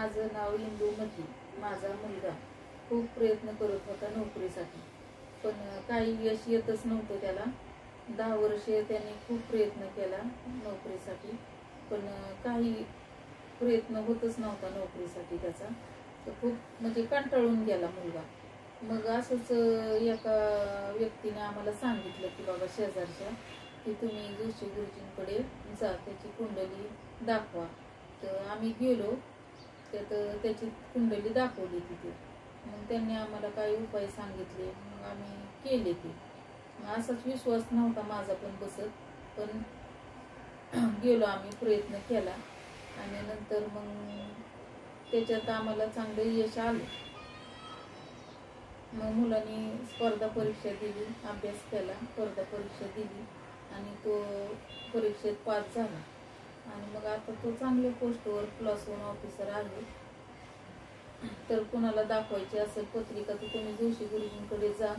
माझं नाव इंदुमती. माझा मुलगा खूप प्रयत्न करत होता नोकरीसाठी, पण काही यश येतच नव्हतं त्याला. 10 वर्षे त्याने खूप प्रयत्न केला नोकरीसाठी, पण काही प्रयत्न होतच नव्हता नोकरीसाठी त्याचा. तर खूप म्हणजे कंटाळून गेला मुलगा. मग असंच एका व्यक्तीने आम्हाला सांगितलं की बाबा शेजारच्या, की तुम्ही जोशी गुरुजींकडे जा, त्याची कुंडली दाखवा. तर आम्ही गेलो, त्यात त्याची कुंडली दाखवली तिथे. मग त्यांनी आम्हाला काही उपाय सांगितले, मग आम्ही केले ते. मग असाच विश्वास नव्हता माझा पण बसत, पण गेलो आम्ही, प्रयत्न केला आणि नंतर मग त्याच्यात आम्हाला चांगलं यश आलं. मग मुलांनी स्पर्धा परीक्षा दिली, अभ्यास केला, स्पर्धा परीक्षा दिली आणि तो परीक्षेत पास झाला. आणि मग आता तो चांगल्या पोस्टवर +1 ऑफिसर आहे. तर कुणाला दाखवायची असेल पत्रिका तर तुम्ही जोशी गुरुजींकडे जा.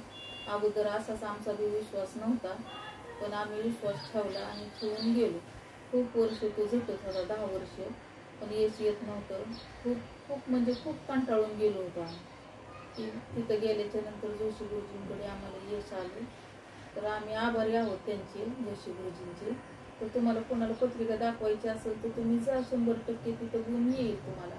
अगोदर असाच आमचा बी विश्वास नव्हता, पण आम्ही विश्वास ठेवला आणि ठेवून गेलो. खूप वर्ष तो झटत होता, 10 वर्ष, पण यश येत नव्हतं. खूप खूप म्हणजे खूप कंटाळून गेलो होतो आम्ही. तिथं गेल्याच्या नंतर जोशी गुरुजींकडे आम्हाला यश आले. तर आम्ही आभारी आहोत त्यांचे, जोशी गुरुजींचे. तर तुम्हाला कोणाला पत्रिका दाखवायची असेल तर तुम्ही जा, 100% तिथं गुण येईल तुम्हाला.